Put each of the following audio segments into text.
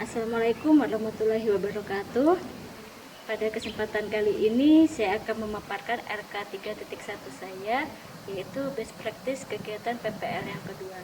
Assalamualaikum warahmatullahi wabarakatuh. Pada kesempatan kali ini saya akan memaparkan RK 3.1 saya, yaitu Best Practice kegiatan PPL yang kedua.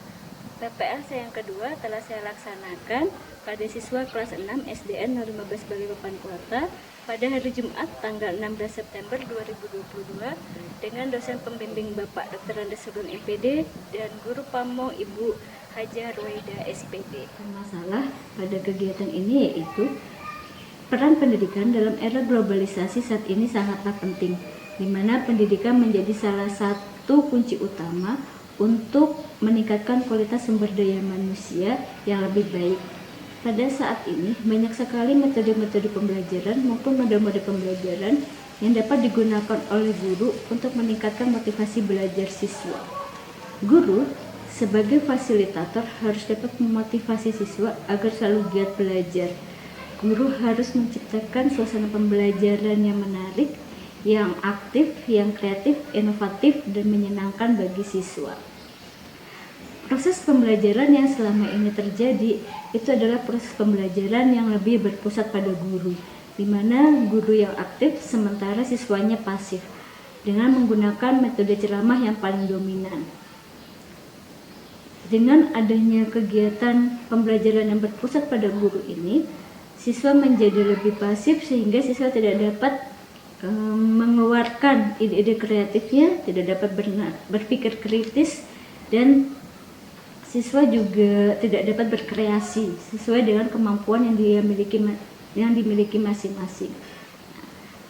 PPL saya yang kedua telah saya laksanakan pada siswa kelas 6 SDN 015 Balikpapan Kota pada hari Jumat tanggal 16 September 2022 dengan dosen pembimbing Bapak Dr. Andes Sugeng MPD dan guru pamo Ibu Haja Ruwaida SPD. Masalah pada kegiatan ini yaitu peran pendidikan dalam era globalisasi saat ini sangatlah penting, di mana pendidikan menjadi salah satu kunci utama untuk meningkatkan kualitas sumber daya manusia yang lebih baik. Pada saat ini banyak sekali metode-metode pembelajaran maupun model-model pembelajaran yang dapat digunakan oleh guru untuk meningkatkan motivasi belajar siswa. Guru sebagai fasilitator harus dapat memotivasi siswa agar selalu giat belajar. Guru harus menciptakan suasana pembelajaran yang menarik, yang aktif, yang kreatif, inovatif, dan menyenangkan bagi siswa. Proses pembelajaran yang selama ini terjadi itu adalah proses pembelajaran yang lebih berpusat pada guru, di mana guru yang aktif sementara siswanya pasif, dengan menggunakan metode ceramah yang paling dominan. Dengan adanya kegiatan pembelajaran yang berpusat pada guru ini, siswa menjadi lebih pasif sehingga siswa tidak dapat mengeluarkan ide-ide kreatifnya, tidak dapat berpikir kritis, dan siswa juga tidak dapat berkreasi sesuai dengan kemampuan yang dimiliki masing-masing.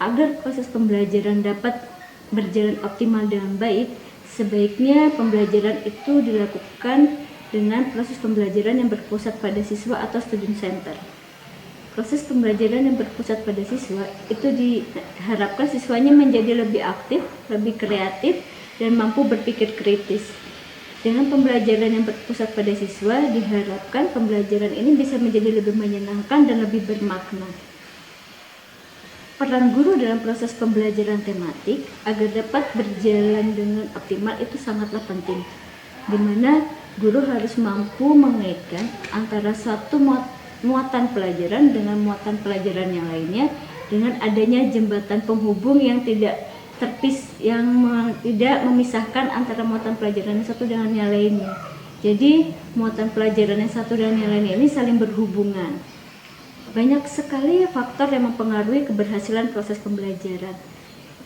Agar proses pembelajaran dapat berjalan optimal dengan baik, sebaiknya pembelajaran itu dilakukan dengan proses pembelajaran yang berpusat pada siswa atau student center. Proses pembelajaran yang berpusat pada siswa itu diharapkan siswanya menjadi lebih aktif, lebih kreatif, dan mampu berpikir kritis. Dengan pembelajaran yang berpusat pada siswa, diharapkan pembelajaran ini bisa menjadi lebih menyenangkan dan lebih bermakna. Peran guru dalam proses pembelajaran tematik agar dapat berjalan dengan optimal itu sangatlah penting, di mana guru harus mampu mengaitkan antara satu muatan pelajaran dengan muatan pelajaran yang lainnya dengan adanya jembatan penghubung yang tidak memisahkan antara muatan pelajaran yang satu dengan yang lainnya. Jadi muatan pelajaran yang satu dan yang lainnya ini saling berhubungan. Banyak sekali faktor yang mempengaruhi keberhasilan proses pembelajaran.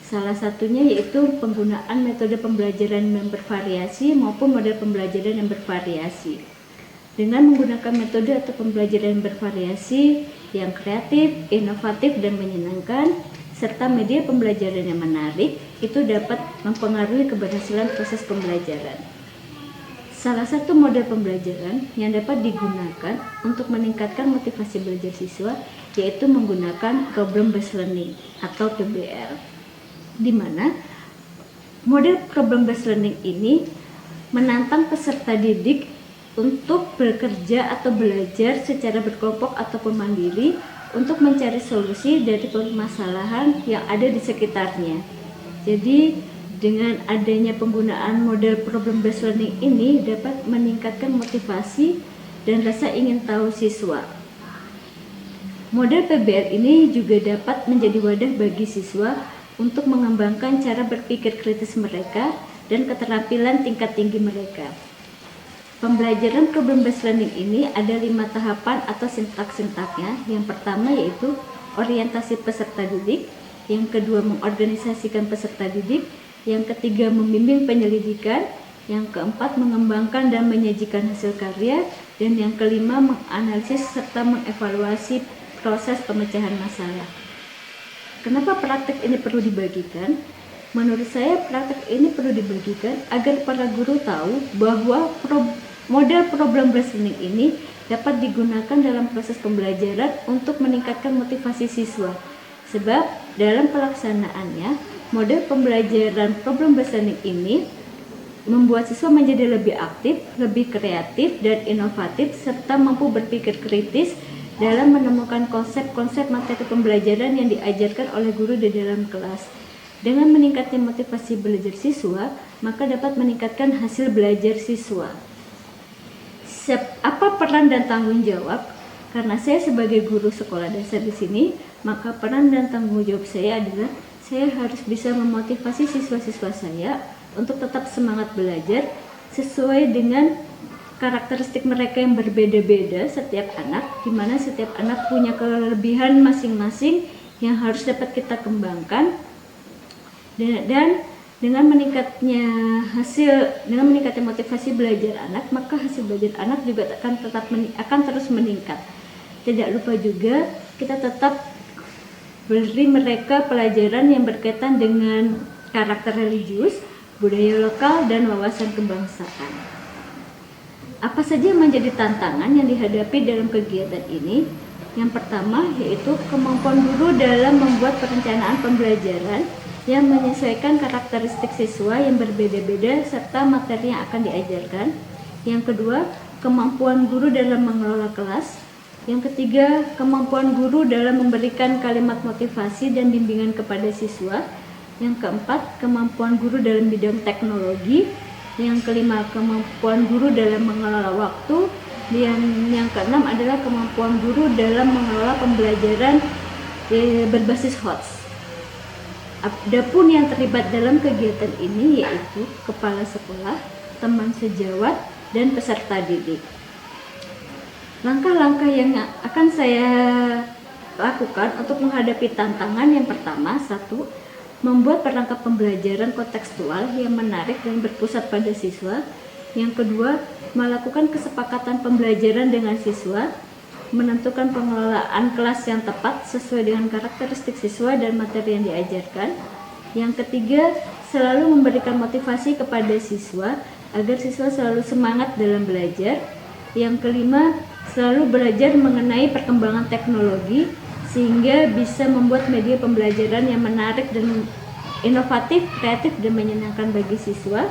Salah satunya yaitu penggunaan metode pembelajaran yang bervariasi maupun model pembelajaran yang bervariasi. Dengan menggunakan metode atau pembelajaran yang bervariasi, yang kreatif, inovatif, dan menyenangkan, serta media pembelajaran yang menarik, itu dapat mempengaruhi keberhasilan proses pembelajaran. Salah satu model pembelajaran yang dapat digunakan untuk meningkatkan motivasi belajar siswa yaitu menggunakan problem based learning atau PBL, di mana model problem based learning ini menantang peserta didik untuk bekerja atau belajar secara berkelompok ataupun mandiri untuk mencari solusi dari permasalahan yang ada di sekitarnya. Jadi dengan adanya penggunaan model problem based learning ini dapat meningkatkan motivasi dan rasa ingin tahu siswa. Model PBL ini juga dapat menjadi wadah bagi siswa untuk mengembangkan cara berpikir kritis mereka dan keterampilan tingkat tinggi mereka. Pembelajaran problem based learning ini ada 5 tahapan atau sintak-sintaknya. Yang pertama yaitu orientasi peserta didik, yang kedua mengorganisasikan peserta didik, yang ketiga membimbing penyelidikan, yang keempat mengembangkan dan menyajikan hasil karya, dan yang kelima menganalisis serta mengevaluasi proses pemecahan masalah. Kenapa praktek ini perlu dibagikan? Menurut saya praktek ini perlu dibagikan agar para guru tahu bahwa model problem based learning ini dapat digunakan dalam proses pembelajaran untuk meningkatkan motivasi siswa. Sebab dalam pelaksanaannya, model pembelajaran problem based learning ini membuat siswa menjadi lebih aktif, lebih kreatif, dan inovatif, serta mampu berpikir kritis dalam menemukan konsep-konsep materi pembelajaran yang diajarkan oleh guru di dalam kelas. Dengan meningkatnya motivasi belajar siswa, maka dapat meningkatkan hasil belajar siswa. Apa peran dan tanggung jawab Karena saya sebagai guru sekolah dasar di sini, maka peran dan tanggung jawab saya adalah saya harus bisa memotivasi siswa-siswa saya untuk tetap semangat belajar sesuai dengan karakteristik mereka yang berbeda-beda setiap anak, di mana setiap anak punya kelebihan masing-masing yang harus dapat kita kembangkan. Dan dengan meningkatnya motivasi belajar anak, maka hasil belajar anak juga akan terus meningkat. Tidak lupa juga kita tetap beri mereka pelajaran yang berkaitan dengan karakter religius, budaya lokal, dan wawasan kebangsaan. Apa saja yang menjadi tantangan yang dihadapi dalam kegiatan ini? Yang pertama yaitu kemampuan guru dalam membuat perencanaan pembelajaran yang menyesuaikan karakteristik siswa yang berbeda-beda serta materi yang akan diajarkan. Yang kedua, kemampuan guru dalam mengelola kelas. Yang ketiga, kemampuan guru dalam memberikan kalimat motivasi dan bimbingan kepada siswa. Yang keempat, kemampuan guru dalam bidang teknologi. Yang kelima, kemampuan guru dalam mengelola waktu. Yang keenam adalah kemampuan guru dalam mengelola pembelajaran berbasis HOTS. Adapun yang terlibat dalam kegiatan ini yaitu kepala sekolah, teman sejawat, dan peserta didik. Langkah-langkah yang akan saya lakukan untuk menghadapi tantangan yang pertama, 1. Membuat perangkat pembelajaran kontekstual yang menarik dan berpusat pada siswa. Yang kedua, melakukan kesepakatan pembelajaran dengan siswa, menentukan pengelolaan kelas yang tepat sesuai dengan karakteristik siswa dan materi yang diajarkan. Yang ketiga, selalu memberikan motivasi kepada siswa agar siswa selalu semangat dalam belajar. Yang kelima, selalu belajar mengenai perkembangan teknologi sehingga bisa membuat media pembelajaran yang menarik dan inovatif, kreatif, dan menyenangkan bagi siswa.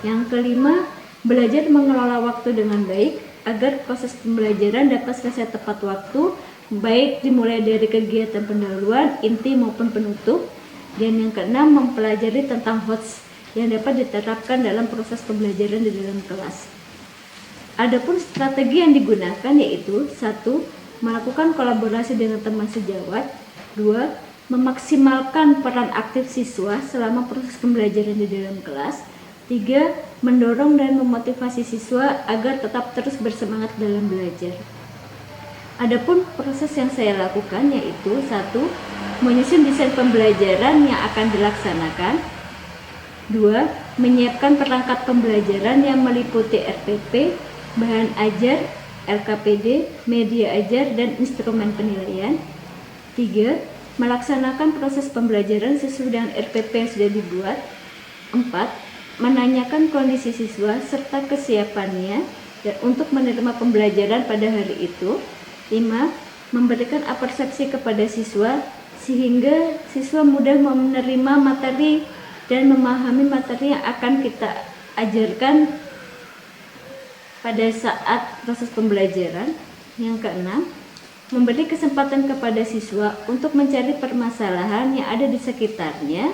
Yang kelima, belajar mengelola waktu dengan baik agar proses pembelajaran dapat selesai tepat waktu, baik dimulai dari kegiatan pendahuluan, inti maupun penutup. Dan yang keenam, mempelajari tentang HOTS yang dapat diterapkan dalam proses pembelajaran di dalam kelas. Adapun strategi yang digunakan yaitu 1. Melakukan kolaborasi dengan teman sejawat. 2. Memaksimalkan peran aktif siswa selama proses pembelajaran di dalam kelas. 3. Mendorong dan memotivasi siswa agar tetap terus bersemangat dalam belajar. Adapun proses yang saya lakukan yaitu 1. Menyusun desain pembelajaran yang akan dilaksanakan. 2. Menyiapkan perangkat pembelajaran yang meliputi RPP, bahan ajar, LKPD, media ajar, dan instrumen penilaian. 3. Melaksanakan proses pembelajaran sesuai dengan RPP yang sudah dibuat. 4. Menanyakan kondisi siswa serta kesiapannya dan untuk menerima pembelajaran pada hari itu. 5. Memberikan persepsi kepada siswa sehingga siswa mudah menerima materi dan memahami materi yang akan kita ajarkan pada saat proses pembelajaran. Yang keenam, memberi kesempatan kepada siswa untuk mencari permasalahan yang ada di sekitarnya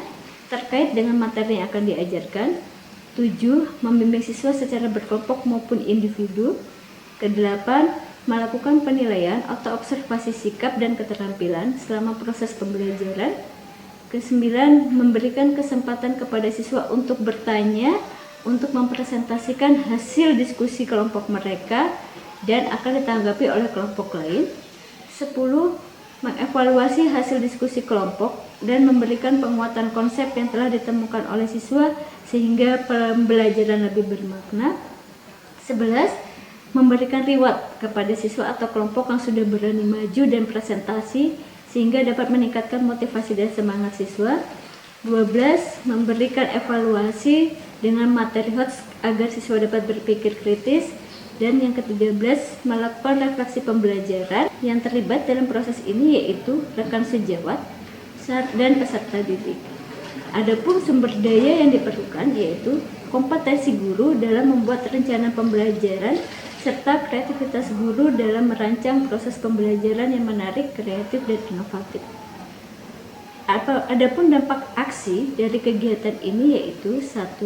terkait dengan materi yang akan diajarkan. 7. Membimbing siswa secara berkelompok maupun individu. Ke-8, melakukan penilaian atau observasi sikap dan keterampilan selama proses pembelajaran. Ke-9, memberikan kesempatan kepada siswa untuk bertanya, untuk mempresentasikan hasil diskusi kelompok mereka dan akan ditanggapi oleh kelompok lain. 10. Mengevaluasi hasil diskusi kelompok dan memberikan penguatan konsep yang telah ditemukan oleh siswa sehingga pembelajaran lebih bermakna. 11. Memberikan reward kepada siswa atau kelompok yang sudah berani maju dan presentasi sehingga dapat meningkatkan motivasi dan semangat siswa. 12. Memberikan evaluasi dengan materi HOTS agar siswa dapat berpikir kritis. Dan yang ke-13, melakukan refleksi pembelajaran. Yang terlibat dalam proses ini yaitu rekan sejawat dan peserta didik. Adapun sumber daya yang diperlukan yaitu kompetensi guru dalam membuat rencana pembelajaran serta kreativitas guru dalam merancang proses pembelajaran yang menarik, kreatif, dan inovatif. Adapun dampak aksi dari kegiatan ini yaitu 1.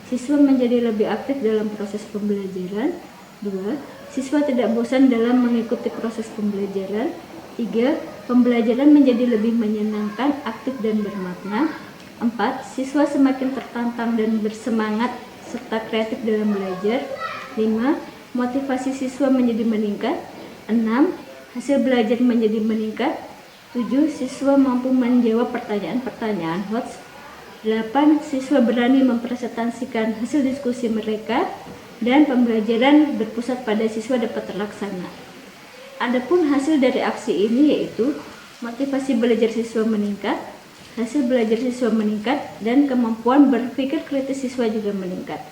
Siswa menjadi lebih aktif dalam proses pembelajaran. 2. siswa tidak bosan dalam mengikuti proses pembelajaran. 3. Pembelajaran menjadi lebih menyenangkan, aktif, dan bermakna. 4. Siswa semakin tertantang dan bersemangat serta kreatif dalam belajar. 5. Motivasi siswa menjadi meningkat. 6. Hasil belajar menjadi meningkat. 7. Siswa mampu menjawab pertanyaan-pertanyaan HOTS. 8. Siswa berani mempresentasikan hasil diskusi mereka. Dan pembelajaran berpusat pada siswa dapat terlaksana. Adapun hasil dari aksi ini yaitu motivasi belajar siswa meningkat, hasil belajar siswa meningkat, dan kemampuan berpikir kritis siswa juga meningkat.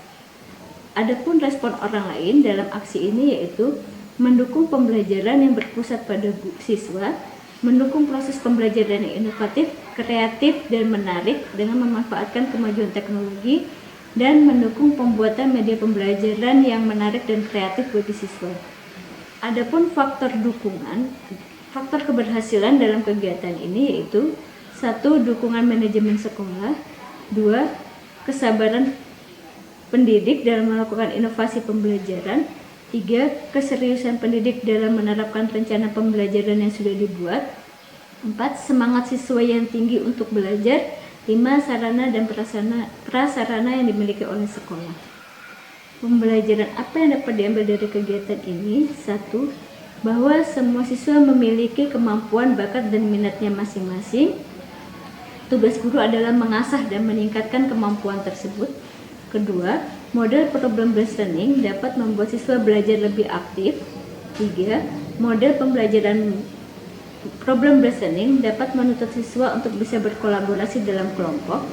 Adapun respon orang lain dalam aksi ini yaitu mendukung pembelajaran yang berpusat pada siswa, mendukung proses pembelajaran yang inovatif, kreatif, dan menarik dengan memanfaatkan kemajuan teknologi, dan mendukung pembuatan media pembelajaran yang menarik dan kreatif bagi siswa. Adapun faktor dukungan, faktor keberhasilan dalam kegiatan ini yaitu 1. Dukungan manajemen sekolah. 2. Kesabaran pendidik dalam melakukan inovasi pembelajaran. 3. Keseriusan pendidik dalam menerapkan rencana pembelajaran yang sudah dibuat. 4. Semangat siswa yang tinggi untuk belajar. 5. Sarana dan prasarana yang dimiliki oleh sekolah. Pembelajaran apa yang dapat diambil dari kegiatan ini? 1. Bahwa semua siswa memiliki kemampuan, bakat, dan minatnya masing-masing. Tugas guru adalah mengasah dan meningkatkan kemampuan tersebut. Kedua, model problem-based learning dapat membuat siswa belajar lebih aktif. 3. Model pembelajaran problem-based learning dapat menuntut siswa untuk bisa berkolaborasi dalam kelompok.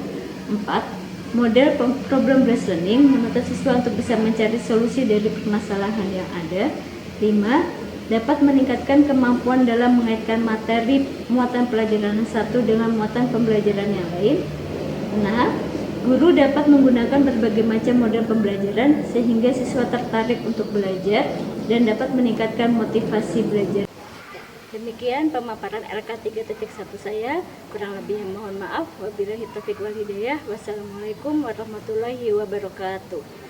4. Model problem-based learning menuntut siswa untuk bisa mencari solusi dari permasalahan yang ada. 5. Dapat meningkatkan kemampuan dalam mengaitkan materi muatan pelajaran satu dengan muatan pembelajaran yang lain. 6. Guru dapat menggunakan berbagai macam model pembelajaran sehingga siswa tertarik untuk belajar dan dapat meningkatkan motivasi belajar. Demikian pemaparan LK 3.1 saya. Kurang lebihnya mohon maaf. Wabillahi taufiq wal hidayah. Wassalamualaikum warahmatullahi wabarakatuh.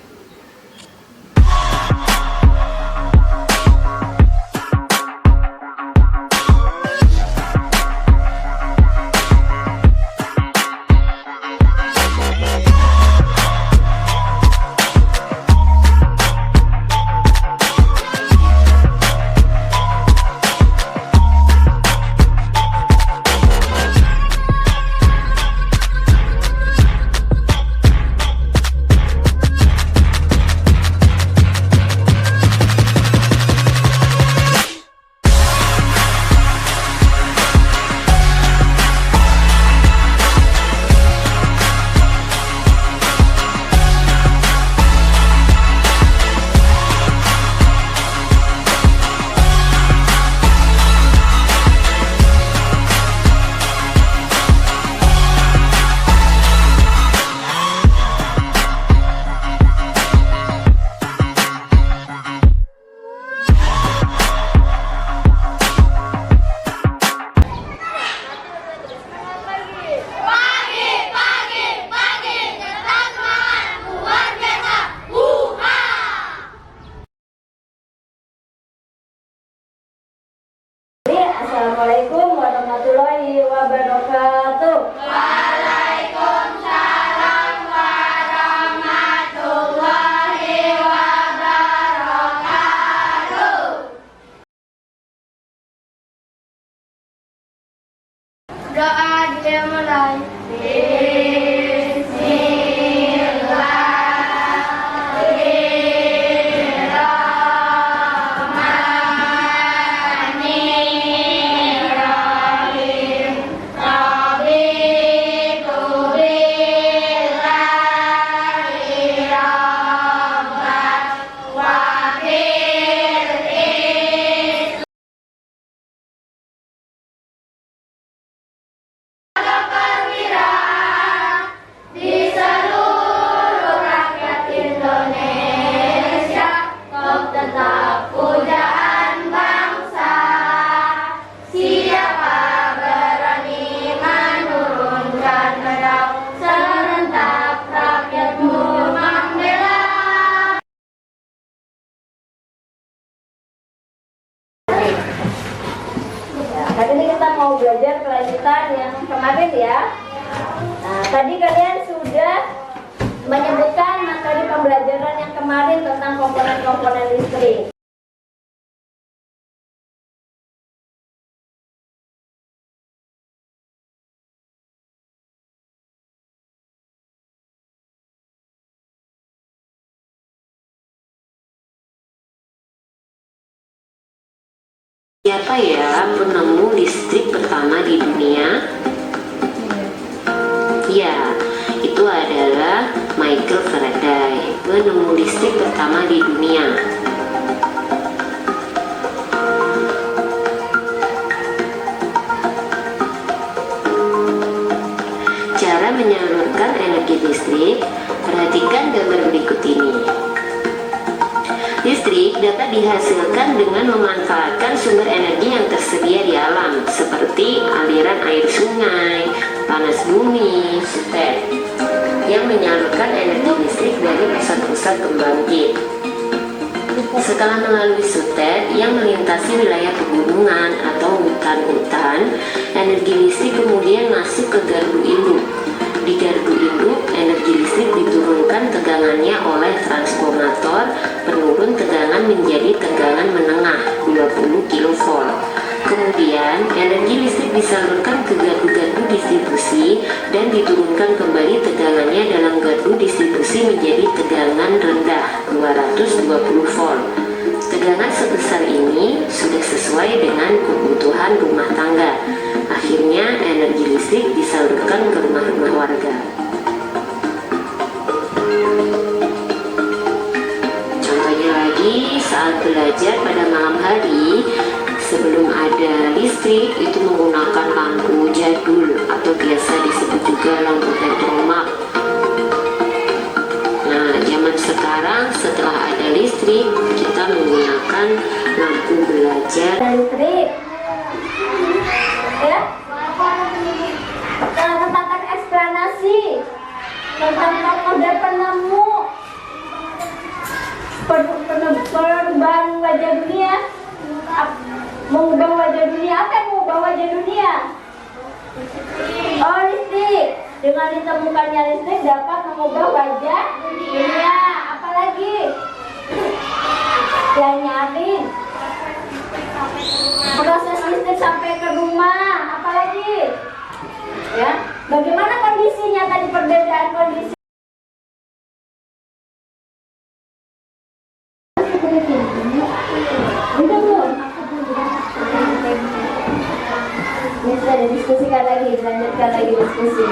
kemarin tentang komponen-komponen listrik. Siapa ya penemu listrik pertama di dunia? Ya, itu adalah Michael Faraday, penemu listrik pertama di dunia. Cara menyalurkan energi listrik, perhatikan gambar berikut ini. Listrik dapat dihasilkan dengan memanfaatkan sumber energi yang tersedia di alam, seperti aliran air sungai, panas bumi, sutet, yang menyalurkan energi listrik dari pusat-pusat pembangkit. Setelah melalui sutet yang melintasi wilayah pegunungan atau hutan-hutan, energi listrik kemudian masuk ke gardu induk. Di gardu induk, energi listrik diturunkan tegangannya oleh transformator penurun tegangan menjadi tegangan menengah 20 kV. Kemudian, energi listrik disalurkan ke gardu-gardu distribusi dan diturunkan kembali tegangannya dalam gardu distribusi menjadi tegangan rendah 220 volt. Tegangan sebesar ini sudah sesuai dengan kebutuhan rumah tangga. Akhirnya energi listrik disalurkan ke rumah-rumah warga. Contohnya lagi, saat belajar pada malam hari, sebelum ada listrik itu menggunakan lampu jadul atau biasa disebut juga lampu hidromak. Nah, zaman sekarang setelah ada listrik, kita menggunakan lampu belajar. Listrik, ya. Tentang eksplanasi tentang tokoh dan penemu perubahan wajah dunia, mengubah wajah dunia. Apa yang mengubah wajah dunia? Oh, listrik. Dengan ditemukannya listrik dapat mengubah wajah dunia. Apalagi yang nyarin proses listrik sampai ke rumah. Apalagi ya, bagaimana kondisinya tadi, perbedaan kondisi. Udah belum? Bisa didiskusikan lagi, dilanjutkan lagi diskusi.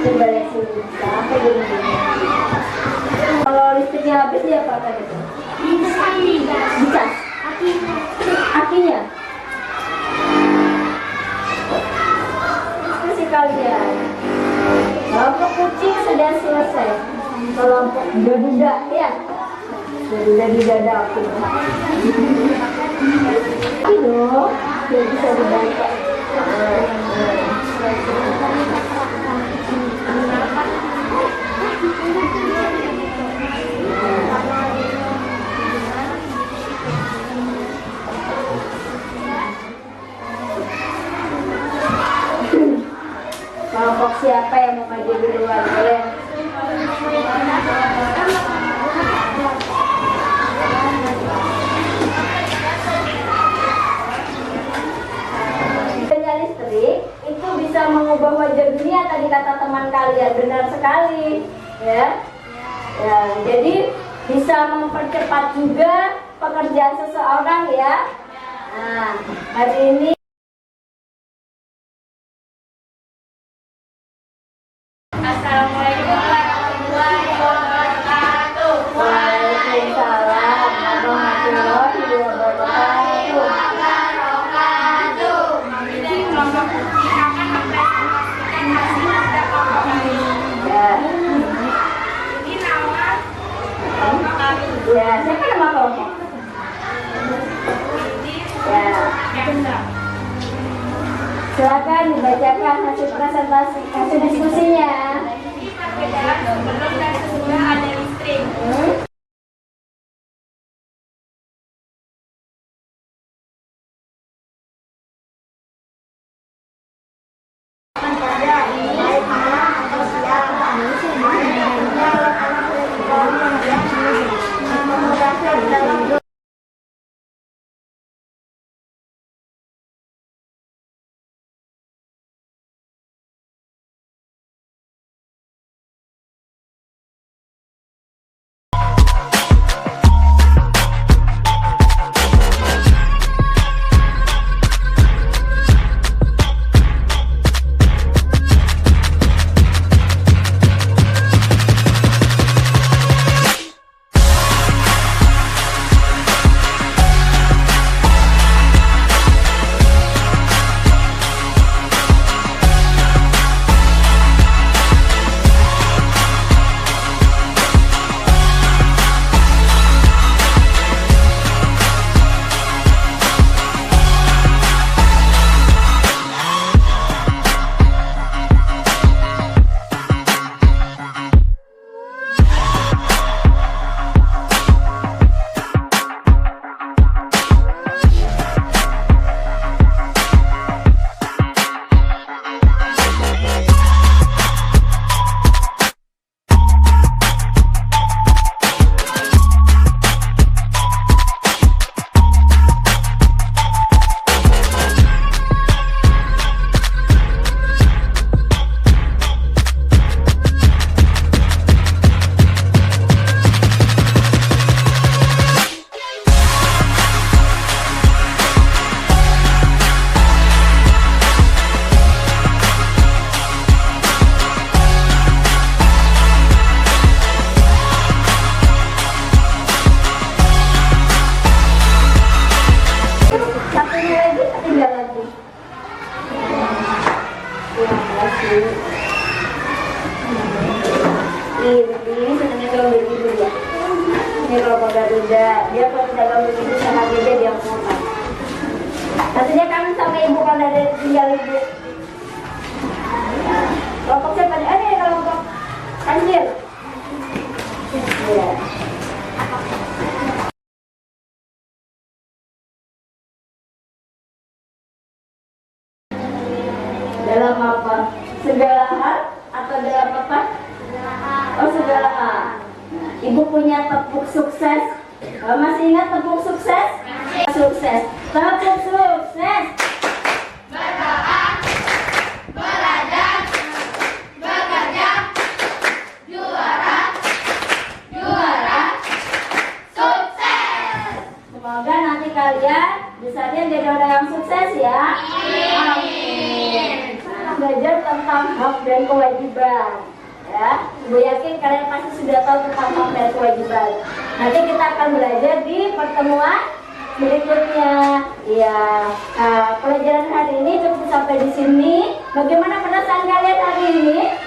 Coba lihat sini, sampai dulu. Kalau listriknya habis dia apa tadi? Dicas. Akinya. Diskusi kalian. Kelompok kucing sudah selesai. Kelompok garuda ya. Garuda di dada aku. Itu biar bisa dibaca. Kelompok siapa yang mau maju duluan? Boleh. Listrik itu bisa mengubah wajah dunia, tadi kata teman kalian, benar sekali ya. Ya, jadi bisa mempercepat juga pekerjaan seseorang ya. Nah, hari ini Assalamualaikum warahmatullahi wabarakatuh. Waalaikumsalam warahmatullahi wabarakatuh. Ini kelompok kucing akan mempresentasikan hasil pada kelompok kami. Ya. Ini nama kelompok kami. Ya, siapa nama kelompok? Ya. Silakan dibacakan hasil presentasi, hasil diskusinya. Ini perbedaan sebelum dan sesudah ada listrik. ini senangnya kalau begitu ya. Ini kelompok Garuda, dia kalau tidak kalau begitu sama dia makan. Nantinya kangen sama ibu kalau ada tinggal ibu. Kelompok siapa nih? Ini kelompok Anjir. Ya. Dalam apa? Segala hal atau dalam apa? Oh, segala hal. Nah, ibu punya tepuk sukses. Masih ingat tepuk sukses? Sukses. Tepuk sukses. Berdoa, belajar, bekerja, juara, sukses. Semoga nanti kalian besarnya jadi orang yang sukses ya. Amin. Belajar tentang hak dan kewajiban. Ya, Ibu yakin kalian pasti sudah tahu tentang hak dan kewajiban. Nanti kita akan belajar di pertemuan berikutnya. Ya, pelajaran hari ini cukup sampai di sini. Bagaimana perasaan kalian hari ini?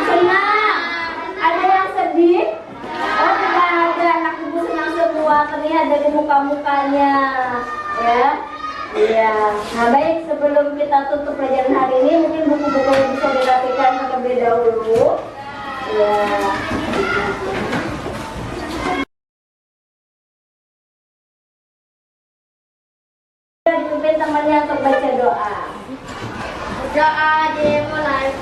Senang. Ada yang sedih? Oh, tidak ada. Anak ibu senang semua. Terlihat dari muka-mukanya. Ya. Iya. Nah, baik, sebelum kita tutup pelajaran hari ini, mungkin buku-buku yang bisa dirapikan terlebih dahulu. Ya. Dipimpin temannya untuk baca doa. Doa dimulai.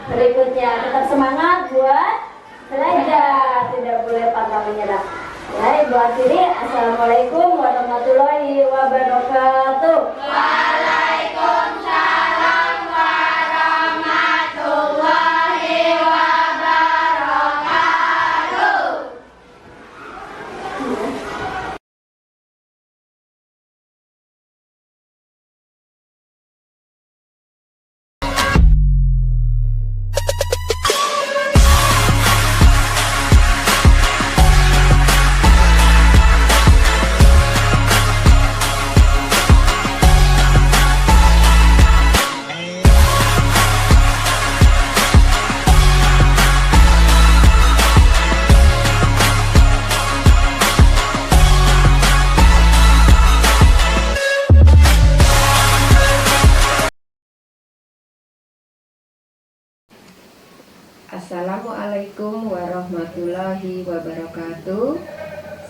Berikutnya tetap semangat buat belajar, tidak boleh pantang menyerah. Ya, Ibu akhiri. Assalamualaikum warahmatullahi wabarakatuh. Waalaikumsalam warahmatullahi wabarakatuh. Assalamualaikum warahmatullahi wabarakatuh.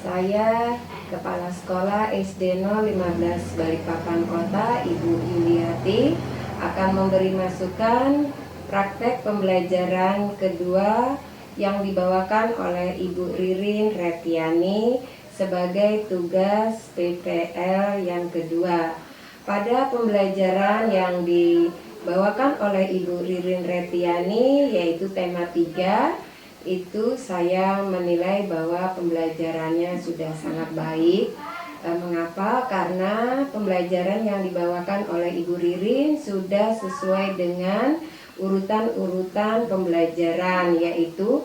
Saya Kepala Sekolah SD 015 Balikpapan Kota, Ibu Yuliati, akan memberi masukan praktek pembelajaran kedua yang dibawakan oleh Ibu Ririn Retiani sebagai tugas PPL yang kedua. Pada pembelajaran yang dibawakan oleh Ibu Ririn Retiani, yaitu tema 3, itu saya menilai bahwa pembelajarannya sudah sangat baik. Mengapa? Karena pembelajaran yang dibawakan oleh Ibu Ririn sudah sesuai dengan urutan-urutan pembelajaran, yaitu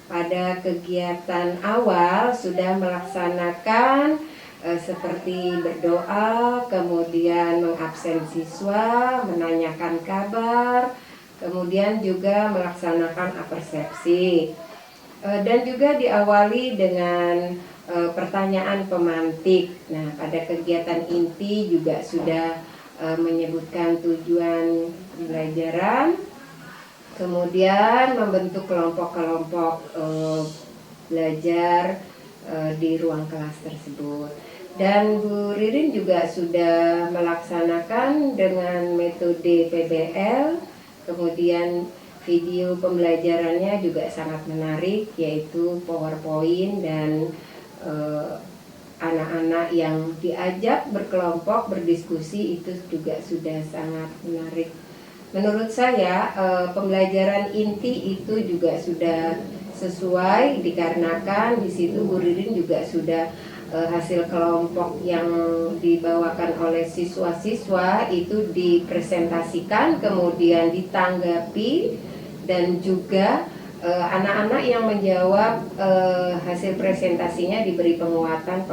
pada kegiatan awal sudah melaksanakan seperti berdoa, kemudian mengabsen siswa, menanyakan kabar, kemudian juga melaksanakan apersepsi, dan juga diawali dengan pertanyaan pemantik. Nah, pada kegiatan inti juga sudah menyebutkan tujuan pembelajaran, kemudian membentuk kelompok-kelompok belajar di ruang kelas tersebut. Dan Bu Ririn juga sudah melaksanakan dengan metode PBL, kemudian video pembelajarannya juga sangat menarik, yaitu PowerPoint dan anak-anak yang diajak berkelompok berdiskusi itu juga sudah sangat menarik. Menurut saya pembelajaran inti itu juga sudah sesuai dikarenakan di situ Bu Ririn juga sudah hasil kelompok yang dibawakan oleh siswa-siswa itu dipresentasikan, kemudian ditanggapi, dan juga anak-anak yang menjawab hasil presentasinya diberi penguatan,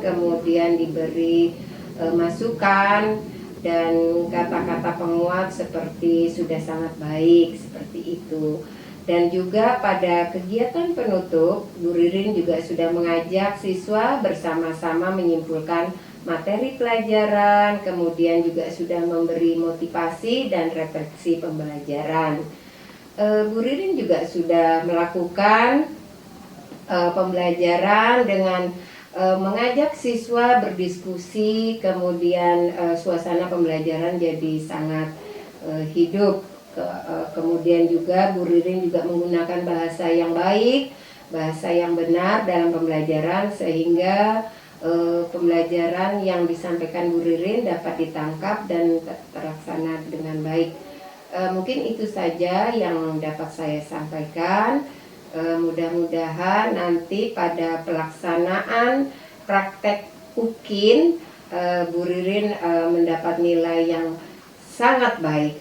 kemudian diberi masukan dan kata-kata penguat seperti sudah sangat baik, seperti itu. Dan juga pada kegiatan penutup, Bu Ririn juga sudah mengajak siswa bersama-sama menyimpulkan materi pelajaran, kemudian juga sudah memberi motivasi dan refleksi pembelajaran. Bu Ririn juga sudah melakukan pembelajaran dengan mengajak siswa berdiskusi, kemudian suasana pembelajaran jadi sangat hidup. Kemudian juga Bu Ririn juga menggunakan bahasa yang baik, bahasa yang benar dalam pembelajaran, sehingga pembelajaran yang disampaikan Bu Ririn dapat ditangkap dan terlaksana dengan baik. Mungkin itu saja yang dapat saya sampaikan. Mudah-mudahan nanti pada pelaksanaan praktek UKIN Bu Ririn mendapat nilai yang sangat baik.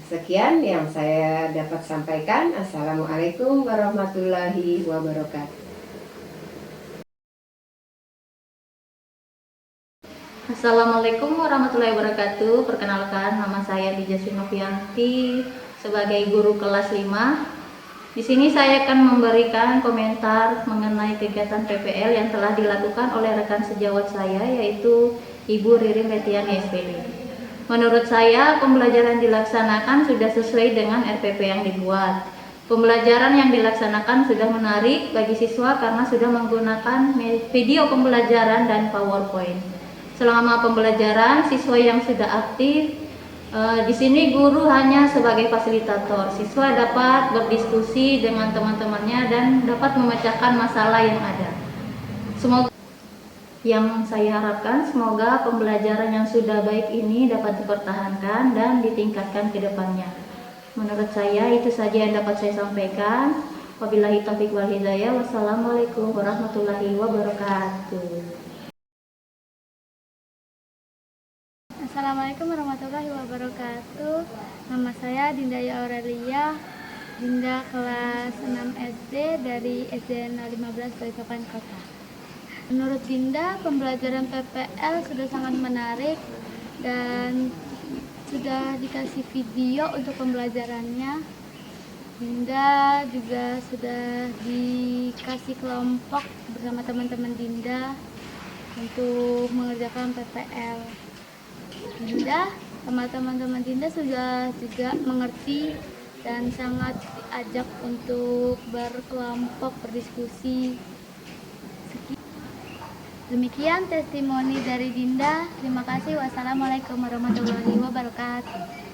Sekian yang saya dapat sampaikan. Assalamualaikum warahmatullahi wabarakatuh. Assalamualaikum warahmatullahi wabarakatuh. Perkenalkan, nama saya Dijasri Novianti sebagai guru kelas 5. Di sini saya akan memberikan komentar mengenai kegiatan PPL yang telah dilakukan oleh rekan sejawat saya, yaitu Ibu Ririn Retiani SPD. Menurut saya, pembelajaran dilaksanakan sudah sesuai dengan RPP yang dibuat. Pembelajaran yang dilaksanakan sudah menarik bagi siswa karena sudah menggunakan video pembelajaran dan PowerPoint. Selama pembelajaran, siswa yang sudah aktif, di sini guru hanya sebagai fasilitator. Siswa dapat berdiskusi dengan teman-temannya dan dapat memecahkan masalah yang ada. Yang saya harapkan, semoga pembelajaran yang sudah baik ini dapat dipertahankan dan ditingkatkan ke depannya. Menurut saya itu saja yang dapat saya sampaikan. Wabillahi taufiq wal hidayah. Wassalamualaikum warahmatullahi wabarakatuh. Assalamualaikum warahmatullahi wabarakatuh. Nama saya Dinda Aurelia, Dinda kelas 6 SD dari SD 15 Balikpapan Kota. Menurut Dinda, pembelajaran PPL sudah sangat menarik dan sudah dikasih video untuk pembelajarannya. Dinda juga sudah dikasih kelompok bersama teman-teman Dinda untuk mengerjakan PPL. Dinda sama teman-teman Dinda sudah juga mengerti dan sangat diajak untuk berkelompok berdiskusi. Demikian testimoni dari Dinda. Terima kasih. Wassalamualaikum warahmatullahi wabarakatuh.